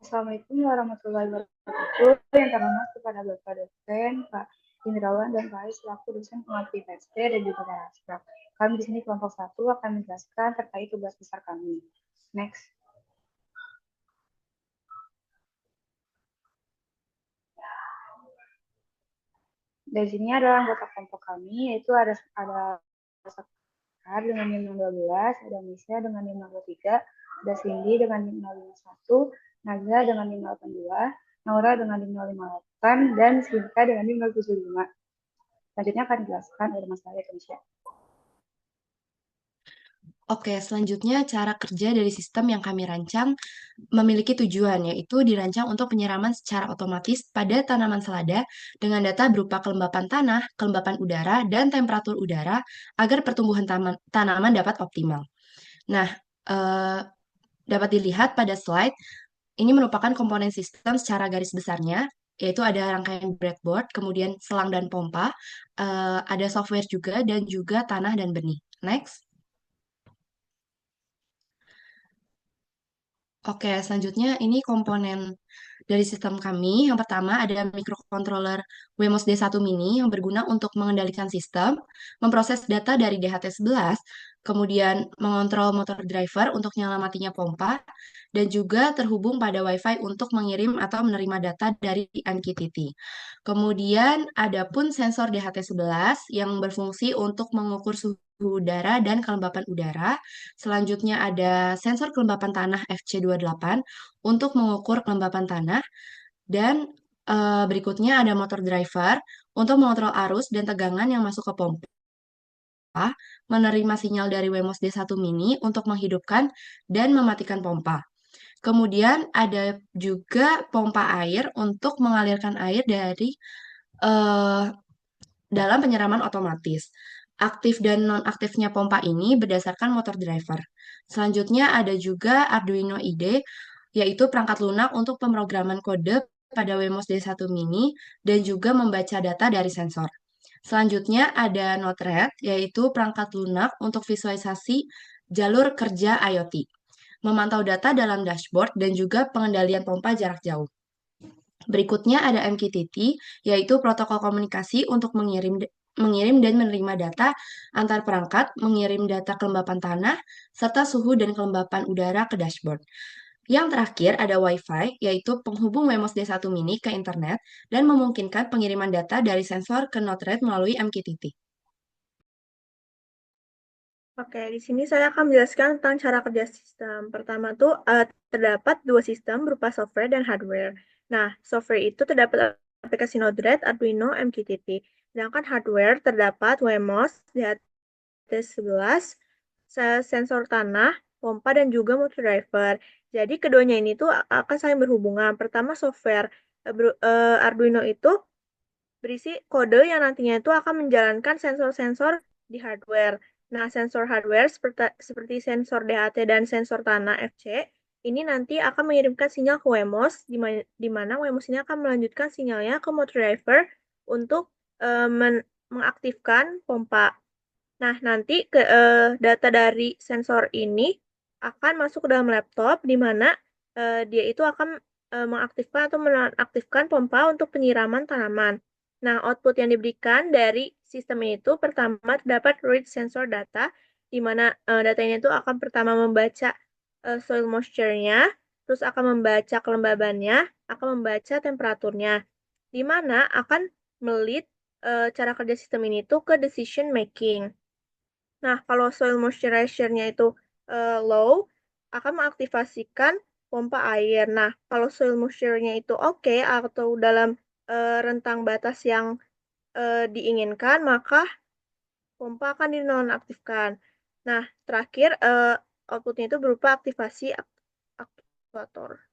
Assalamualaikum warahmatullahi wabarakatuh. Yang terhormat kepada Bapak dosen, Pak Indrawan dan Pak Ais selaku dosen pengampu IPSP dan juga para aspek. Kami di sini kelompok 1 akan menjelaskan terkait tugas besar kami. Next. Dari sini adalah anggota kelompok kami, yaitu ada Sekar dengan NIM 12, ada Misha dengan NIM 03, ada Cindy dengan NIM 051, Naza dengan NIM 82, Naura dengan NIM 058, dan Sinta dengan NIM 075. Selanjutnya akan dijelaskan oleh Mas Arya Indonesia. Oke, selanjutnya cara kerja dari sistem yang kami rancang memiliki tujuan, yaitu dirancang untuk penyiraman secara otomatis pada tanaman selada dengan data berupa kelembapan tanah, kelembapan udara, dan temperatur udara agar pertumbuhan tanaman dapat optimal. Nah, dapat dilihat pada slide, ini merupakan komponen sistem secara garis besarnya, yaitu ada rangkaian breadboard, kemudian selang dan pompa, ada software juga, dan juga tanah dan benih. Next. Oke, selanjutnya ini komponen dari sistem kami. Yang pertama ada microcontroller Wemos D1 Mini yang berguna untuk mengendalikan sistem, memproses data dari DHT11, kemudian mengontrol motor driver untuk nyala matinya pompa, dan juga terhubung pada Wi-Fi untuk mengirim atau menerima data dari MQTT. Kemudian ada pun sensor DHT11 yang berfungsi untuk mengukur suhu udara dan kelembapan udara. Selanjutnya ada sensor kelembapan tanah FC28 untuk mengukur kelembapan tanah. Dan berikutnya ada motor driver untuk mengontrol arus dan tegangan yang masuk ke pompa, menerima sinyal dari Wemos D1 Mini untuk menghidupkan dan mematikan pompa. Kemudian ada juga pompa air untuk mengalirkan air dari dalam penyiraman otomatis. Aktif dan non-aktifnya pompa ini berdasarkan motor driver. Selanjutnya ada juga Arduino IDE, yaitu perangkat lunak untuk pemrograman kode pada Wemos D1 Mini dan juga membaca data dari sensor. Selanjutnya ada Node-RED, yaitu perangkat lunak untuk visualisasi jalur kerja IoT, memantau data dalam dashboard dan juga pengendalian pompa jarak jauh. Berikutnya ada MQTT, yaitu protokol komunikasi untuk mengirim dan menerima data antar perangkat, mengirim data kelembapan tanah, serta suhu dan kelembapan udara ke dashboard. Yang terakhir ada Wi-Fi, yaitu penghubung Wemos D1 Mini ke internet dan memungkinkan pengiriman data dari sensor ke Node-RED melalui MQTT. Oke, di sini saya akan menjelaskan tentang cara kerja sistem. Pertama tuh terdapat dua sistem berupa software dan hardware. Nah, software itu terdapat aplikasi Node-RED, Arduino, MQTT. Sedangkan hardware terdapat Wemos, DHT11, sensor tanah, pompa, dan juga motor driver. Jadi keduanya ini tuh akan saling berhubungan. Pertama software Arduino itu berisi kode yang nantinya itu akan menjalankan sensor-sensor di hardware. Nah, sensor hardware seperti sensor DHT dan sensor tanah FC ini nanti akan mengirimkan sinyal ke Wemos, di mana Wemos ini akan melanjutkan sinyalnya ke motor driver untuk mengaktifkan pompa. Nah, nanti data dari sensor ini akan masuk ke dalam laptop, di mana dia itu akan mengaktifkan atau menonaktifkan pompa untuk penyiraman tanaman. Nah, output yang diberikan dari sistem itu pertama terdapat read sensor data, di mana data ini itu akan pertama membaca soil moisture-nya, terus akan membaca kelembabannya, akan membaca temperaturnya, di mana akan melit cara kerja sistem ini tuh ke decision making. Nah, kalau soil moisture-nya itu low, akan mengaktifasikan pompa air. Nah, kalau soil moisture-nya itu oke atau dalam rentang batas yang diinginkan, maka pompa akan dinonaktifkan. Nah, terakhir outputnya itu berupa aktivasi aktuator.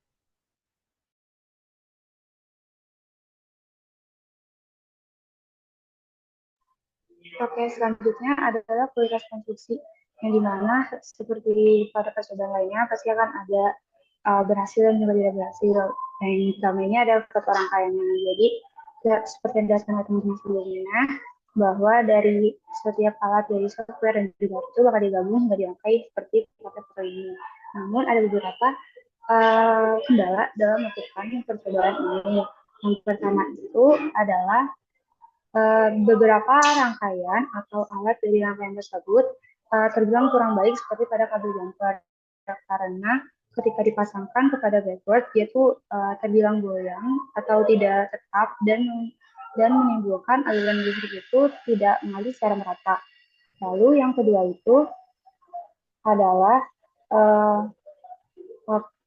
Oke, selanjutnya adalah kualitas konstruksi, yang dimana seperti pada percobaan lainnya pasti akan ada berhasil dan juga tidak berhasil. Yang pertama ini adalah faktor rangkaiannya. Jadi seperti yang dijelaskan oleh teman-teman sebelumnya, bahwa dari setiap alat dari software dan juga itu bakal digabung hingga dirangkai seperti foto ini. Namun ada beberapa kendala dalam melakukan percobaan ini. Yang pertama itu adalah beberapa rangkaian atau alat dari rangkaian tersebut terbilang kurang baik seperti pada kabel jumper karena ketika dipasangkan kepada backboard dia tuh terbilang goyang atau tidak tetap dan menimbulkan aliran listrik itu tidak mengalir secara merata. Lalu yang kedua itu adalah uh,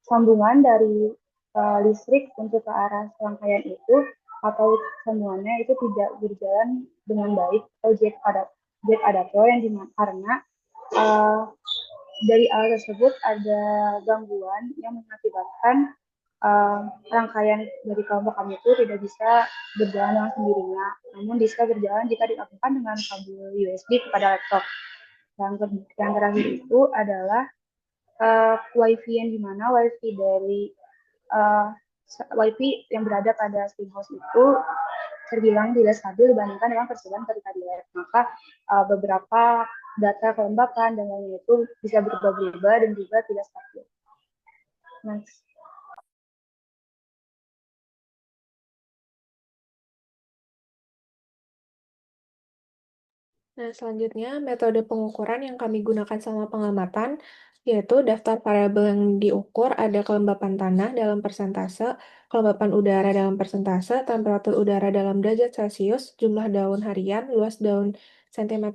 sambungan dari listrik untuk ke arah rangkaian itu atau sambungannya itu tidak berjalan dengan baik atau jack adaptor yang dimana karena uh, dari alat tersebut ada gangguan yang mengakibatkan rangkaian dari kelompok kami itu tidak bisa berjalan dengan sendirinya, namun bisa berjalan jika dilakukan dengan kabel USB kepada laptop. Yang terakhir itu adalah WiFi yang dimana WiFi dari uh, WiFi yang berada pada house itu terbilang tidak stabil dibandingkan dengan percobaan ketika di lab. Maka beberapa data kelembapan dan lainnya itu bisa berubah-ubah dan juga tidak stabil. Next. Nah, selanjutnya metode pengukuran yang kami gunakan selama pengamatan yaitu daftar variabel yang diukur ada kelembapan tanah dalam persentase, kelembapan udara dalam persentase, temperatur udara dalam derajat Celcius, jumlah daun harian, luas daun cm²,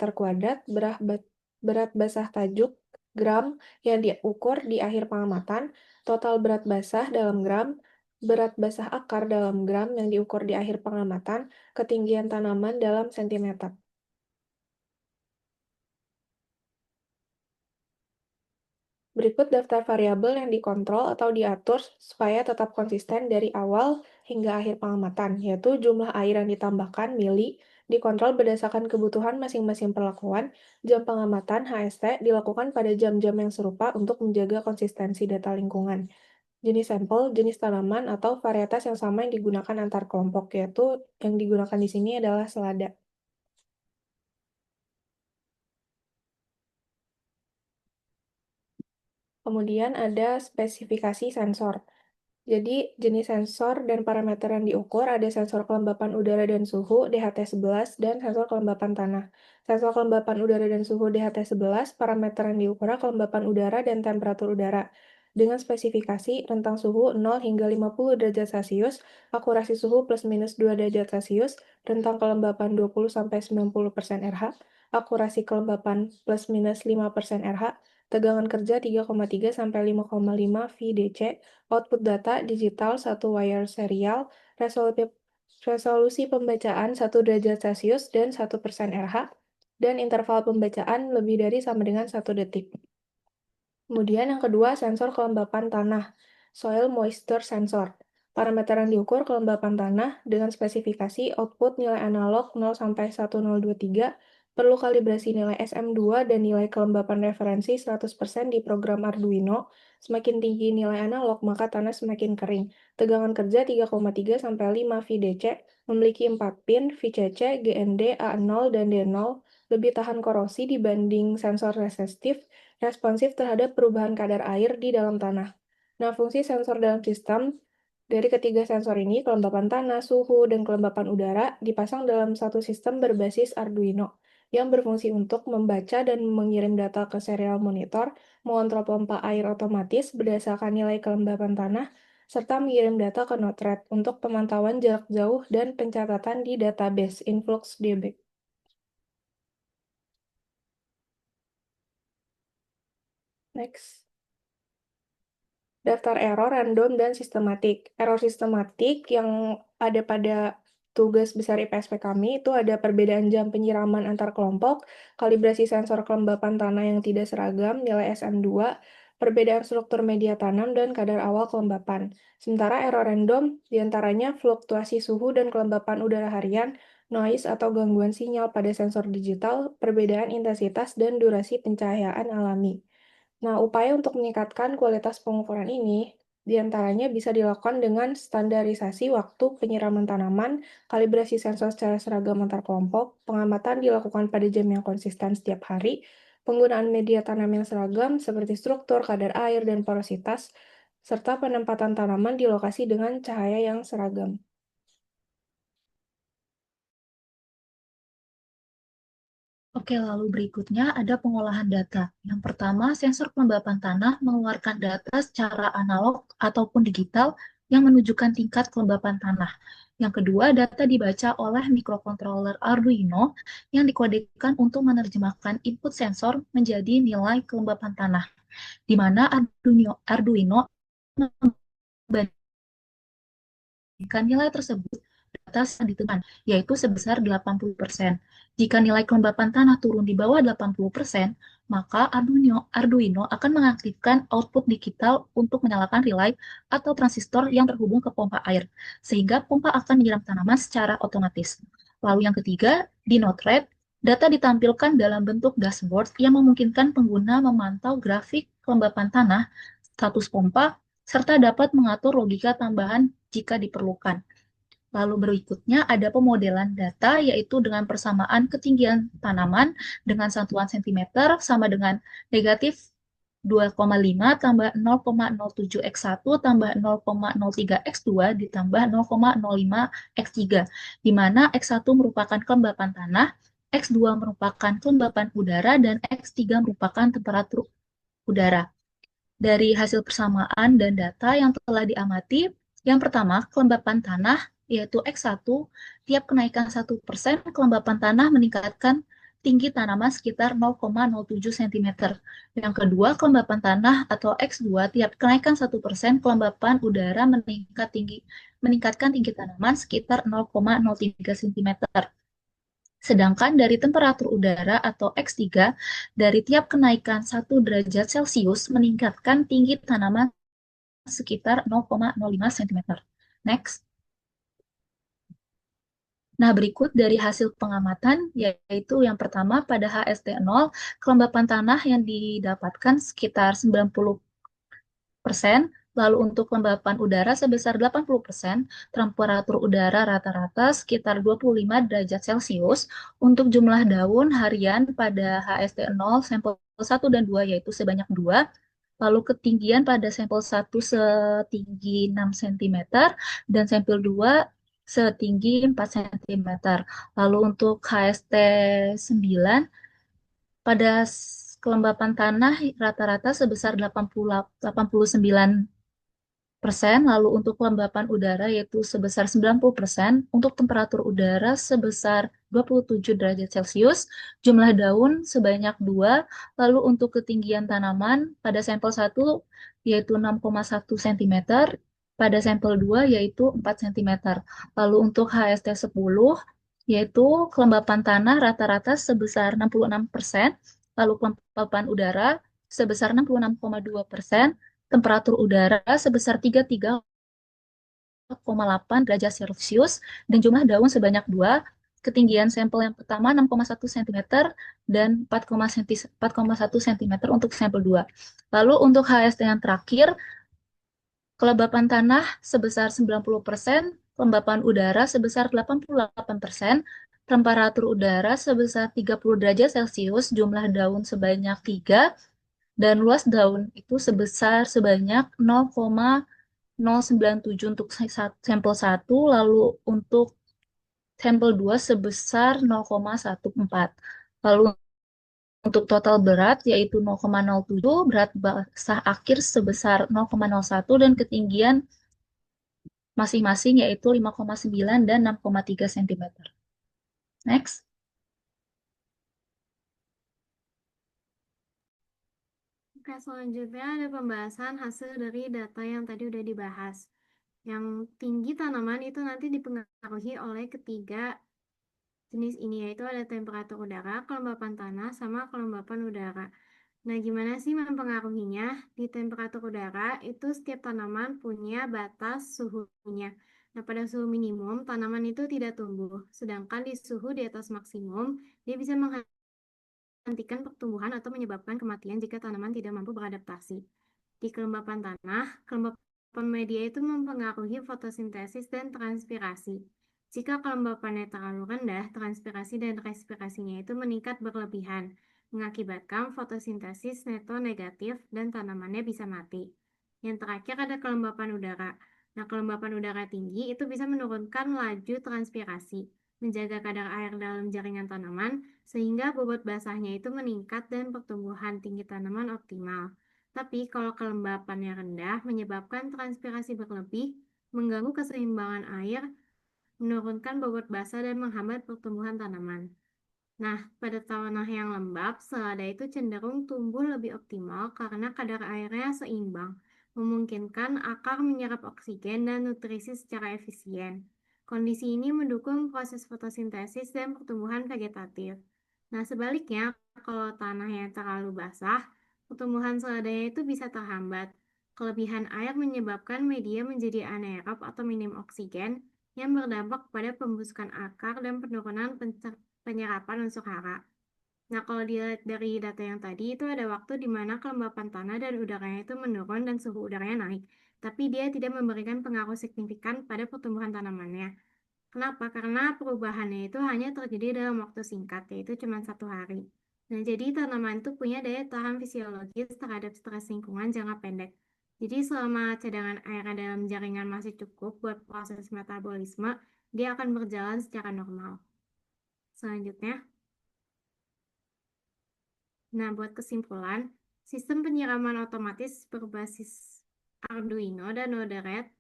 berat basah tajuk, gram yang diukur di akhir pengamatan, total berat basah dalam gram, berat basah akar dalam gram yang diukur di akhir pengamatan, ketinggian tanaman dalam sentimeter. Berikut daftar variabel yang dikontrol atau diatur supaya tetap konsisten dari awal hingga akhir pengamatan, yaitu jumlah air yang ditambahkan, mili, dikontrol berdasarkan kebutuhan masing-masing perlakuan, jam pengamatan, HST, dilakukan pada jam-jam yang serupa untuk menjaga konsistensi data lingkungan. Jenis sampel, jenis tanaman, atau varietas yang sama yang digunakan antar kelompok, yaitu yang digunakan di sini adalah selada. Kemudian ada spesifikasi sensor. Jadi, jenis sensor dan parameter yang diukur ada sensor kelembapan udara dan suhu DHT11 dan sensor kelembapan tanah. Sensor kelembapan udara dan suhu DHT11, parameter yang diukur kelembapan udara dan temperatur udara. Dengan spesifikasi rentang suhu 0 hingga 50 derajat Celcius, akurasi suhu plus minus 2 derajat Celcius, rentang kelembapan 20-90% RH, akurasi kelembapan plus minus 5% RH, tegangan kerja 3,3 sampai 5,5 VDC, output data digital 1 wire serial, resolusi pembacaan 1 derajat Celcius dan 1% RH, dan interval pembacaan lebih dari sama dengan 1 detik. Kemudian yang kedua, sensor kelembapan tanah, soil moisture sensor. Parameter yang diukur kelembapan tanah dengan spesifikasi output nilai analog 0 sampai 1023, perlu kalibrasi nilai SM2 dan nilai kelembapan referensi 100% di program Arduino. Semakin tinggi nilai analog, maka tanah semakin kering. Tegangan kerja 3,3 sampai 5 VDC, memiliki 4 pin VCC, GND, A0, dan D0, lebih tahan korosi dibanding sensor resistif, responsif terhadap perubahan kadar air di dalam tanah. Nah, fungsi sensor dalam sistem dari ketiga sensor ini, kelembapan tanah, suhu, dan kelembapan udara, dipasang dalam satu sistem berbasis Arduino yang berfungsi untuk membaca dan mengirim data ke serial monitor, mengontrol pompa air otomatis berdasarkan nilai kelembapan tanah, serta mengirim data ke Node-RED untuk pemantauan jarak jauh dan pencatatan di database InfluxDB. Next. Daftar error random dan sistematik. Error sistematik yang ada pada tugas besar IPSP kami itu ada perbedaan jam penyiraman antar kelompok, kalibrasi sensor kelembapan tanah yang tidak seragam, nilai SM2, perbedaan struktur media tanam, dan kadar awal kelembapan. Sementara error random diantaranya fluktuasi suhu dan kelembapan udara harian, noise atau gangguan sinyal pada sensor digital, perbedaan intensitas dan durasi pencahayaan alami. Nah, upaya untuk meningkatkan kualitas pengukuran ini diantaranya bisa dilakukan dengan standarisasi waktu penyiraman tanaman, kalibrasi sensor secara seragam antar kelompok, pengamatan dilakukan pada jam yang konsisten setiap hari, penggunaan media tanam yang seragam seperti struktur, kadar air, dan porositas, serta penempatan tanaman di lokasi dengan cahaya yang seragam. Oke, lalu berikutnya ada pengolahan data. Yang pertama, sensor kelembapan tanah mengeluarkan data secara analog ataupun digital yang menunjukkan tingkat kelembapan tanah. Yang kedua, data dibaca oleh mikrokontroler Arduino yang dikodekan untuk menerjemahkan input sensor menjadi nilai kelembapan tanah, di mana Arduino membandingkan nilai tersebut atas yang ditentukan, yaitu sebesar 80%. Jika nilai kelembapan tanah turun di bawah 80%, maka Arduino akan mengaktifkan output digital untuk menyalakan relay atau transistor yang terhubung ke pompa air, sehingga pompa akan menyiram tanaman secara otomatis. Lalu yang ketiga, di Node-RED, data ditampilkan dalam bentuk dashboard yang memungkinkan pengguna memantau grafik kelembapan tanah, status pompa, serta dapat mengatur logika tambahan jika diperlukan. Lalu berikutnya ada pemodelan data, yaitu dengan persamaan ketinggian tanaman dengan satuan cm sama dengan negatif 2,5 tambah 0,07x1 tambah 0,03x2 ditambah 0,05x3, di mana x1 merupakan kelembapan tanah, x2 merupakan kelembapan udara, dan x3 merupakan temperatur udara. Dari hasil persamaan dan data yang telah diamati, yang pertama, kelembapan tanah, yaitu X1, tiap kenaikan 1%, kelembapan tanah meningkatkan tinggi tanaman sekitar 0,07 cm. Yang kedua, kelembapan tanah atau X2, tiap kenaikan 1%, kelembapan udara meningkatkan tinggi tanaman sekitar 0,03 cm. Sedangkan dari temperatur udara atau X3, dari tiap kenaikan 1 derajat Celcius meningkatkan tinggi tanaman sekitar 0,05 cm. Next. Nah, berikut dari hasil pengamatan, yaitu yang pertama pada HST0, kelembapan tanah yang didapatkan sekitar 90%, lalu untuk kelembapan udara sebesar 80%, temperatur udara rata-rata sekitar 25 derajat Celcius, untuk jumlah daun harian pada HST0 sampel 1 dan 2 yaitu sebanyak 2, lalu ketinggian pada sampel 1 setinggi 6 cm, dan sampel 2 setinggi 4 cm. Lalu untuk HST 9, pada kelembapan tanah rata-rata sebesar 89%, lalu untuk kelembapan udara yaitu sebesar 90%, untuk temperatur udara sebesar 27 derajat Celcius, jumlah daun sebanyak 2, lalu untuk ketinggian tanaman pada sampel 1 yaitu 6,1 cm, pada sampel 2 yaitu 4 cm. Lalu untuk HST 10 yaitu kelembapan tanah rata-rata sebesar 66%, lalu kelembapan udara sebesar 66,2%, temperatur udara sebesar 33,8 derajat Celcius, dan jumlah daun sebanyak 2, ketinggian sampel yang pertama 6,1 cm dan 4,1 cm untuk sampel 2. Lalu untuk HST yang terakhir, kelembapan tanah sebesar 90%, kelembapan udara sebesar 88%, temperatur udara sebesar 30 derajat Celcius, jumlah daun sebanyak 3, dan luas daun itu sebanyak 0,097 untuk sampel 1, lalu untuk sampel 2 sebesar 0,14. Lalu untuk total berat yaitu 0,07, berat basah akhir sebesar 0,01, dan ketinggian masing-masing yaitu 5,9 dan 6,3 cm. Next. Oke, selanjutnya ada pembahasan hasil dari data yang tadi udah dibahas. Yang tinggi tanaman itu nanti dipengaruhi oleh ketiga jenis ini, yaitu ada temperatur udara, kelembapan tanah, sama kelembapan udara. Nah, gimana sih mempengaruhinya? Di temperatur udara, itu setiap tanaman punya batas suhunya. Nah, pada suhu minimum, tanaman itu tidak tumbuh. Sedangkan di suhu di atas maksimum, dia bisa menghentikan pertumbuhan atau menyebabkan kematian jika tanaman tidak mampu beradaptasi. Di kelembapan tanah, kelembapan media itu mempengaruhi fotosintesis dan transpirasi. Jika kelembapannya terlalu rendah, transpirasi dan respirasinya itu meningkat berlebihan, mengakibatkan fotosintesis neto negatif dan tanamannya bisa mati. Yang terakhir ada kelembapan udara. Nah, kelembapan udara tinggi itu bisa menurunkan laju transpirasi, menjaga kadar air dalam jaringan tanaman, sehingga bobot basahnya itu meningkat dan pertumbuhan tinggi tanaman optimal. Tapi kalau kelembapannya rendah, menyebabkan transpirasi berlebih, mengganggu keseimbangan air, menurunkan bobot basah dan menghambat pertumbuhan tanaman. Nah, pada tanah yang lembab, selada itu cenderung tumbuh lebih optimal karena kadar airnya seimbang, memungkinkan akar menyerap oksigen dan nutrisi secara efisien. Kondisi ini mendukung proses fotosintesis dan pertumbuhan vegetatif. Nah, sebaliknya, kalau tanahnya terlalu basah, pertumbuhan seladanya itu bisa terhambat. Kelebihan air menyebabkan media menjadi anaerob atau minim oksigen yang berdampak pada pembusukan akar dan penurunan penyerapan unsur hara. Nah, kalau dilihat dari data yang tadi, itu ada waktu di mana kelembapan tanah dan udaranya itu menurun dan suhu udaranya naik. Tapi dia tidak memberikan pengaruh signifikan pada pertumbuhan tanamannya. Kenapa? Karena perubahannya itu hanya terjadi dalam waktu singkat, yaitu cuma 1 hari. Nah, jadi tanaman itu punya daya tahan fisiologis terhadap stres lingkungan jangka pendek. Jadi selama cadangan air dalam jaringan masih cukup buat proses metabolisme, dia akan berjalan secara normal. Selanjutnya, nah buat kesimpulan, sistem penyiraman otomatis berbasis Arduino dan Node-RED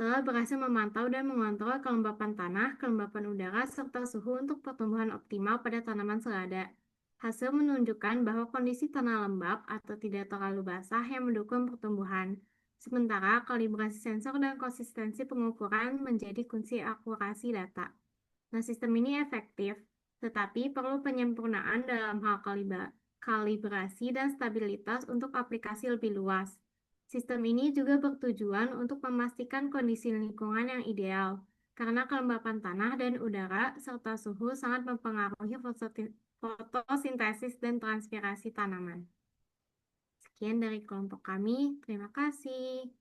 telah berhasil memantau dan mengontrol kelembapan tanah, kelembapan udara, serta suhu untuk pertumbuhan optimal pada tanaman selada. Hasil menunjukkan bahwa kondisi tanah lembab atau tidak terlalu basah yang mendukung pertumbuhan. Sementara kalibrasi sensor dan konsistensi pengukuran menjadi kunci akurasi data. Nah, sistem ini efektif, tetapi perlu penyempurnaan dalam hal kalibrasi dan stabilitas untuk aplikasi lebih luas. Sistem ini juga bertujuan untuk memastikan kondisi lingkungan yang ideal, karena kelembapan tanah dan udara serta suhu sangat mempengaruhi fotosintesis dan transpirasi tanaman. Sekian dari kelompok kami, terima kasih.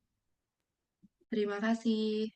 Terima kasih.